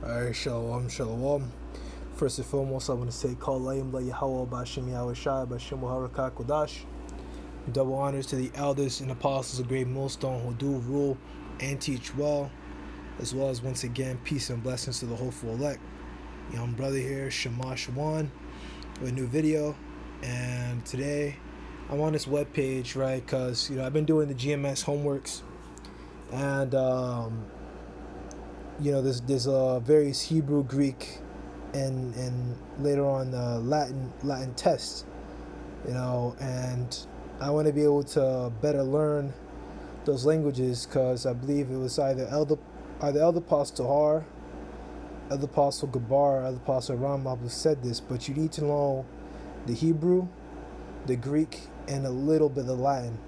Alright, shalom, shalom. First and foremost, I want to say Kol Layim La Yahweh Bashim Yahweh Shai Bashim Haraka Kodash. Double honors to the elders and apostles of Great Millstone who do rule and teach well, as well as once again peace and blessings to the hopeful elect. Young brother here, Shamash One, with a new video, and today I'm on this webpage, right? Because I've been doing the GMS homeworks, and there's various Hebrew, Greek, and later on Latin tests, and I want to be able to better learn those languages because I believe it was either Elder Apostle Tahar, Elder Apostle Gabar, Elder Apostle Rama who said this, but you need to know the Hebrew, the Greek, and a little bit of Latin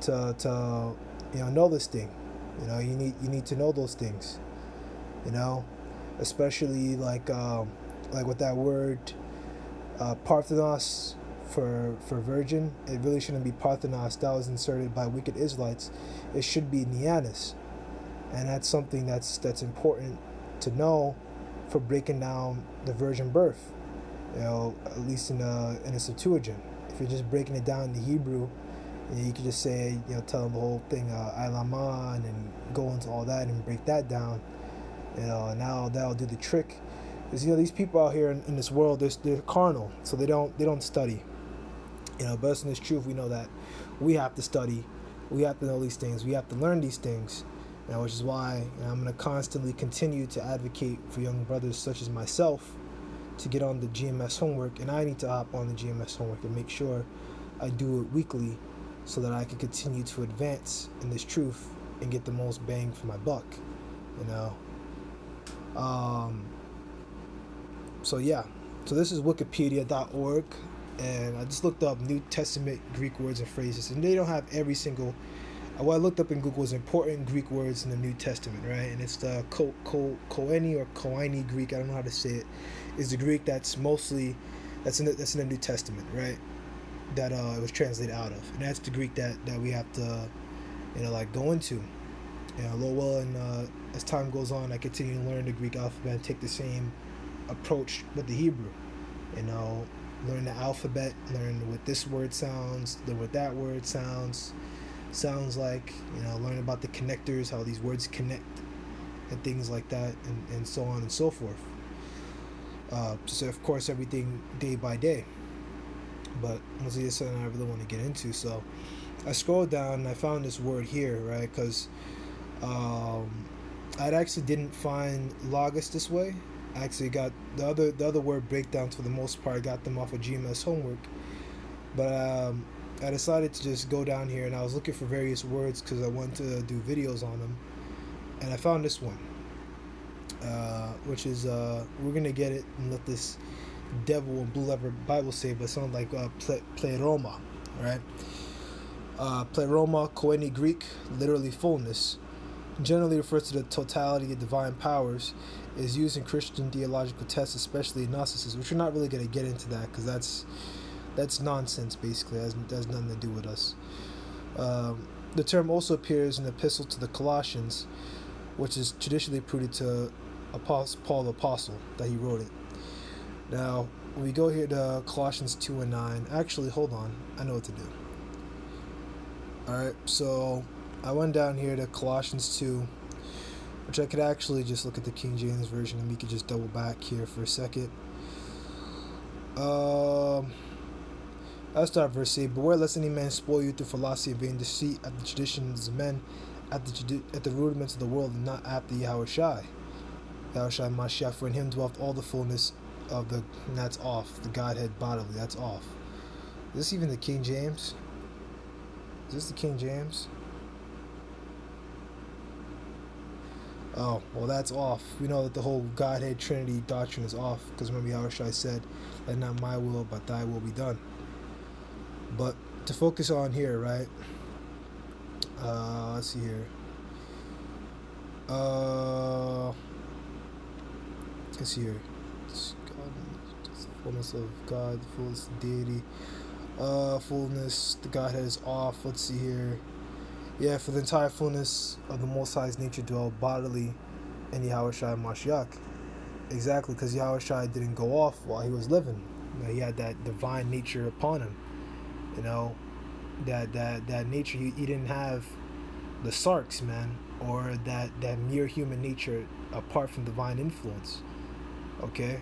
to know this thing. You need to know those things. Especially like with that word Parthenos for virgin. It really shouldn't be Parthenos. That was inserted by wicked Israelites. It should be Nianis, and that's something that's important to know for breaking down the virgin birth. At least in a Septuagint. If you're just breaking it down in the Hebrew, you could just say, tell them the whole thing, Ilaman, and go into all that and break that down. And now that'll do the trick. Because these people out here in this world, they're carnal, so they don't study. But us in this truth, we know that we have to study, we have to know these things, we have to learn these things. Which is why I'm going to constantly continue to advocate for young brothers such as myself to get on the GMS homework, and I need to hop on the GMS homework and make sure I do it weekly so that I can continue to advance in this truth and get the most bang for my buck. So this is wikipedia.org, and I just looked up New Testament Greek words and phrases, and they don't have every single. What I looked up in Google is important Greek words in the New Testament, right? And it's the Koine or Koine Greek. I don't know how to say it. Is the Greek that's in the New Testament, right? That it was translated out of, and that's the Greek that we have to, go into. And as time goes on, I continue to learn the Greek alphabet and take the same approach with the Hebrew. Learn the alphabet, learn what this word sounds, learn what that word sounds like, learn about the connectors, how these words connect, and things like that, and so on and so forth. So of course everything day by day, but mostly it's something I really want to get into. So I scrolled down and I found this word here, right? Because I actually didn't find logos this way. I actually got the other word breakdowns for the most part. I got them off of GMS homework, but I decided to just go down here, and I was looking for various words because I wanted to do videos on them, and I found this one, which is we're gonna get it and let this devil and blue leopard Bible say, but it sounds like pleroma, right? Pleroma, Koine Greek, literally fullness, generally refers to the totality of divine powers. Is used in Christian theological texts, especially Gnosticism, which we're not really going to get into that because that's nonsense, basically. It has nothing to do with us. The term also appears in the epistle to the Colossians, which is traditionally attributed to Paul the Apostle, that he wrote it. Now, when we go here to Colossians 2 and 9, actually, hold on, I know what to do. Alright, so I went down here to Colossians 2, which I could actually just look at the King James Version, and we could just double back here for a second. I'll start verse 8. Beware lest any man spoil you through philosophy and vain deceit, at the traditions of men, at the rudiments of the world, and not after Yahweh Shai. Yahweh Shai Mashiach, for in him dwelt all the fullness of the, and that's off, the Godhead bodily, that's off. Is this even the King James? Is this the King James? Oh, well, that's off. We know that the whole Godhead Trinity doctrine is off, because remember Yahushua said, let not my will, but thy will be done. But to focus on here, right? Let's see here. Let's see here. God, the fullness of God, the fullness of deity. Fullness, the Godhead is off. Let's see here. Yeah, for the entire fullness of the Most High's nature dwell bodily in Yahushua Mashiach. Exactly, because Yahushua didn't go off while he was living. He had that divine nature upon him. You know, that nature. He didn't have the sarks, man, or that mere human nature apart from divine influence. Okay,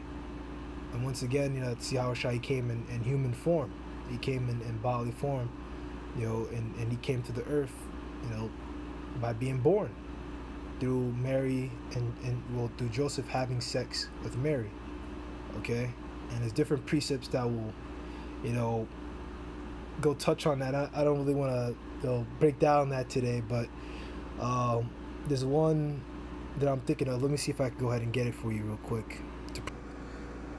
and once again, it's Yahushua. He came in human form. He came in bodily form. And he came to the earth, by being born through Mary and through Joseph having sex with Mary. Okay, and there's different precepts that will, go touch on that. I don't really want to break down that today, but there's one that I'm thinking of. Let me see if I can go ahead and get it for you real quick.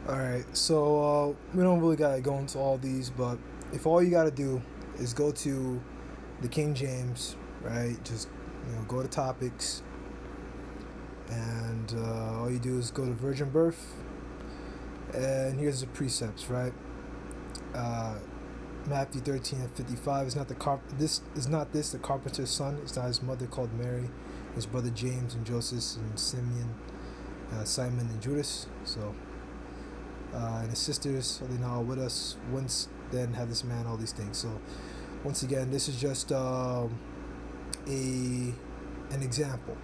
Alright, so we don't really gotta go into all these, but if all you gotta do is go to the King James, right? Just go to topics, and all you do is go to virgin birth, and here's the precepts, right? Matthew 13:55 is not the carpenter's son. It's not his mother called Mary, his brother James and Joseph and Simeon, Simon and Judas. So, and his sisters, are they now with us? Whence then had this man all these things? So, once again, this is just an example.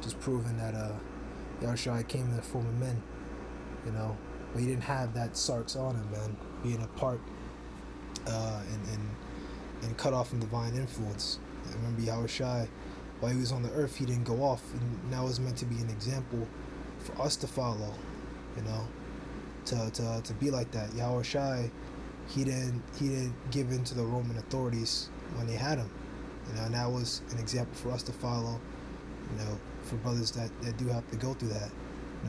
Just proving that Yahushua came in the form of men. But he didn't have that sarks on him, man, being apart and cut off from divine influence. And remember, Yahushua, while he was on the earth, he didn't go off, and that was meant to be an example for us to follow. To be like that. Yahushua, he didn't give in to the Roman authorities when they had him. And that was an example for us to follow. For brothers that do have to go through that.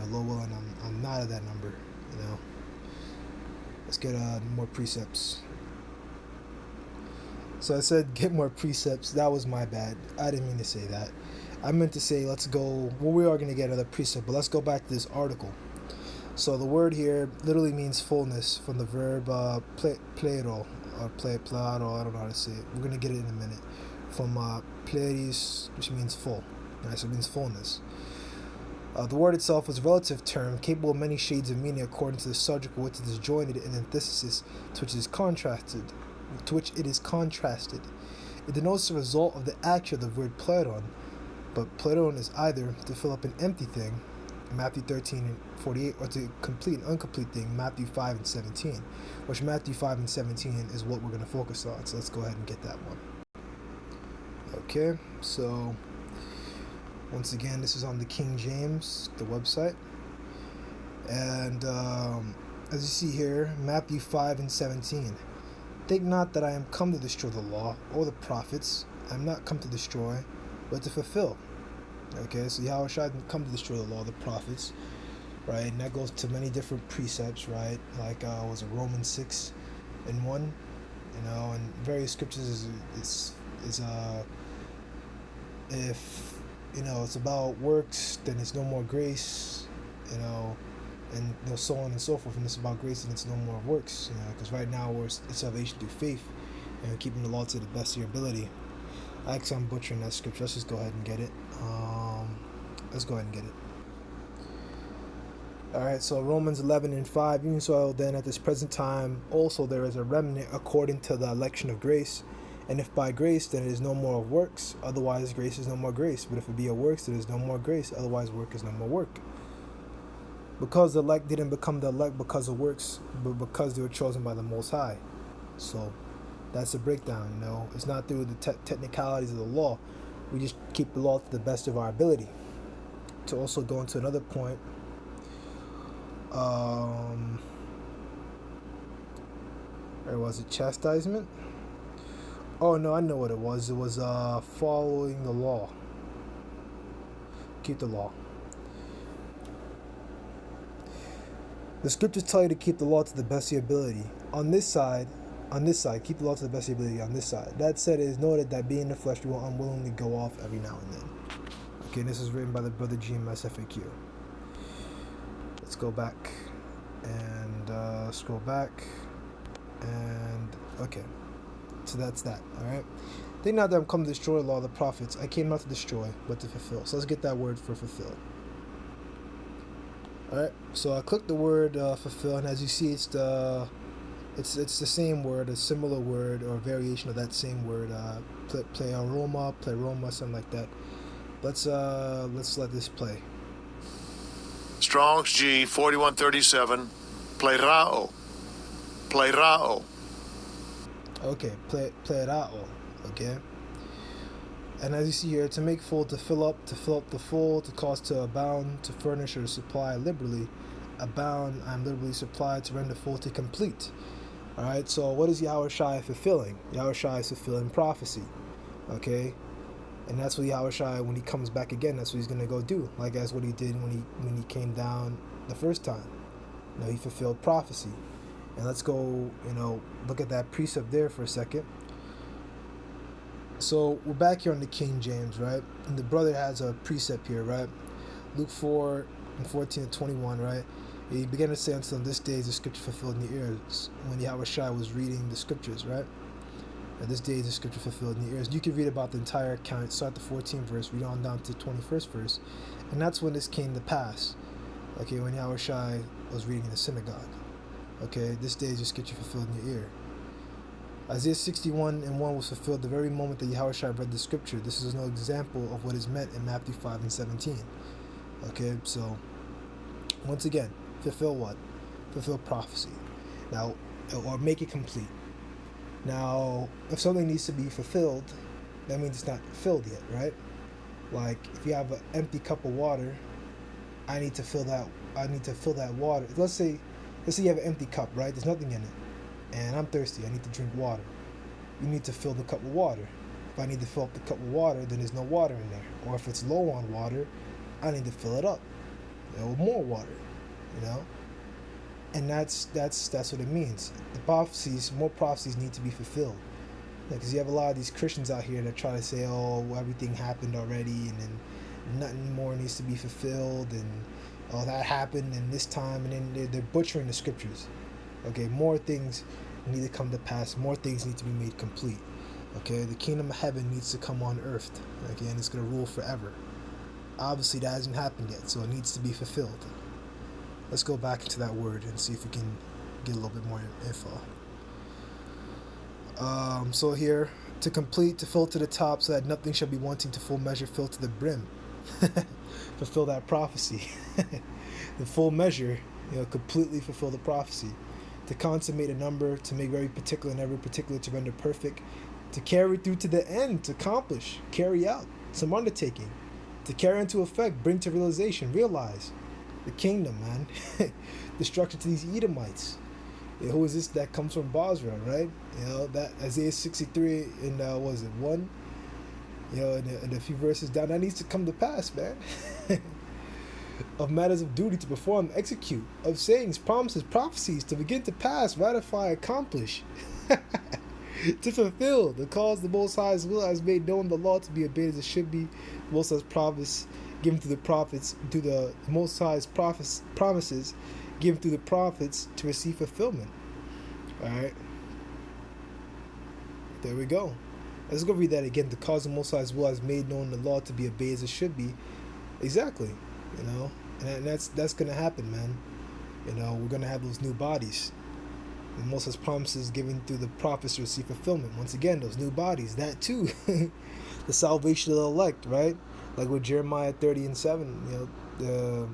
Lord willing, I'm not of that number. Let's get more precepts. So I said get more precepts. That was my bad. I didn't mean to say that. I meant to say let's go. Well, we are going to get another precept, but let's go back to this article. So the word here literally means fullness, from the verb Pleroo or Pleroo. I don't know how to say it. We're going to get it in a minute. From Pleris, which means full. Right, so it means fullness. The word itself is a relative term capable of many shades of meaning according to the subject with which it is joined in antithesis to which it is contrasted. It denotes the result of the action of the word pleron, but pleron is either to fill up an empty thing, Matthew 13:48, or to complete an incomplete thing, Matthew 5:17, which Matthew 5:17 is what we're going to focus on. So let's go ahead and get that one. Okay, so once again, this is on the King James, the website. And as you see here, Matthew 5:17. Think not that I am come to destroy the law or the prophets. I am not come to destroy, but to fulfill. Okay, so Yahushua didn't come to destroy the law or the prophets, right? And that goes to many different precepts, right? Like, was it Romans 6:1? And various scriptures is if it's about works, then it's no more grace, and so on and so forth. And it's about grace, and it's no more works, because right now it's salvation through faith, and keeping the law to the best of your ability. Actually, I'm butchering that scripture. Let's just go ahead and get it. Alright, so Romans 11:5. Even so, then at this present time also there is a remnant according to the election of grace. And if by grace, then it is no more of works, otherwise grace is no more grace. But if it be of works, then it is no more grace, otherwise work is no more work. Because the elect didn't become the elect because of works, but because they were chosen by the Most High. So that's the breakdown. It's not through the technicalities of the law. We just keep the law to the best of our ability. To also go into another point, or was it chastisement? Oh no, I know what it was. It was following the law. Keep the law. The scriptures tell you to keep the law to the best of your ability. On this side, keep the law to the best of your ability on this side. That said, it is noted that being in the flesh, we will unwillingly go off every now and then. Okay, this is written by the brother GMS FAQ. Let's go back and scroll back, and okay. So that's that. All right. Think not that I'm come to destroy the law of the prophets. I came not to destroy, but to fulfill. So let's get that word for fulfill. Alright, so I clicked the word fulfill, and as you see, it's the same word, a similar word or variation of that same word, pleroma, something like that. Let's let this play. Strong's G 4137, Pleroo. Okay, pleroo. Okay. And as you see here, to make full, to fill up the full, to cause to abound, to furnish or supply liberally. Abound, I'm liberally supplied, to render full, to complete. Alright, so what is Yahushua fulfilling? Yahushua is fulfilling prophecy. Okay? And that's what Yahushua, when he comes back again, that's what he's going to go do. Like that's what he did when he came down the first time. He fulfilled prophecy. And let's go, look at that precept there for a second. So we're back here on the King James, right? And the brother has a precept here, right? Luke 4 and 14 and 21, right? He began to say unto them, this day is the scripture fulfilled in your ears. When Yahushua was reading the scriptures, right? And this day is the scripture fulfilled in your ears. You can read about the entire account, start the 14th verse, read on down to the 21st verse. And that's when this came to pass. Okay, when Yahushua was reading in the synagogue. Okay, this day is the scripture fulfilled in your ear. Isaiah 61 and 1 was fulfilled the very moment that Yahushua read the scripture. This is no example of what is meant in Matthew 5 and 17. Okay, so once again, fulfill what? Fulfill prophecy. Now, or make it complete. Now, if something needs to be fulfilled, that means it's not filled yet, right? Like if you have an empty cup of water, I need to fill that water. Let's say you have an empty cup, right? There's nothing in it. And I'm thirsty, I need to drink water. You need to fill the cup with water. If I need to fill up the cup with water, then there's no water in there. Or if it's low on water, I need to fill it up, with more water, And that's what it means. More prophecies need to be fulfilled. Because you have a lot of these Christians out here that try to say, oh, everything happened already, and then nothing more needs to be fulfilled, and oh, that happened in this time, and then they're butchering the scriptures. Okay, more things need to come to pass. More things need to be made complete. Okay, the kingdom of heaven needs to come on earth. Okay, and it's going to rule forever. Obviously, that hasn't happened yet, so it needs to be fulfilled. Let's go back into that word and see if we can get a little bit more info. So here, to complete, to fill to the top, so that nothing shall be wanting, to full measure, fill to the brim. Fulfill that prophecy. The full measure, completely fulfill the prophecy. To consummate a number, to make very particular and every particular, to render perfect, to carry through to the end, to accomplish, carry out some undertaking, to carry into effect, bring to realization, realize the kingdom, man. Destruction to these Edomites. Who is this? That comes from Basra, right? That Isaiah 63 in 1? In a few verses down, that needs to come to pass, man. Of matters of duty to perform, execute, of sayings, promises, prophecies, to begin to pass, ratify, accomplish, to fulfill, the cause the Most High's will has made known, the law to be obeyed as it should be, the Most High's promise given to the prophets, to the Most High's promises given through the prophets to receive fulfillment. Alright, there we go. Let's go read that again. The cause the Most High's will has made known, the law to be obeyed as it should be. Exactly. And that's gonna happen, man. We're gonna have those new bodies. The Most High's promises given through the prophets to receive fulfillment. Once again, those new bodies, that too. The salvation of the elect, right? Like with Jeremiah 30 and 7, the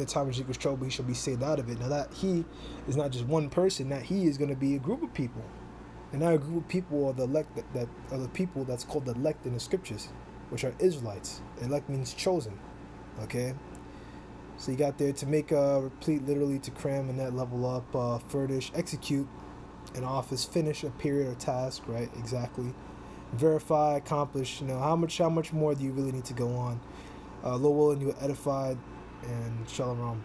time when he was troubled, he shall be saved out of it. Now that he is not just one person, that he is going to be a group of people. And now a group of people are the elect, that are the people that's called the elect in the scriptures, which are Israelites. Elect means chosen. Okay? So you got there to make, replete, literally to cram and that level up, furnish, execute an office, finish a period or task, right? Exactly. Verify, accomplish, how much more do you really need to go on? Lord willing, you are edified, and shalom.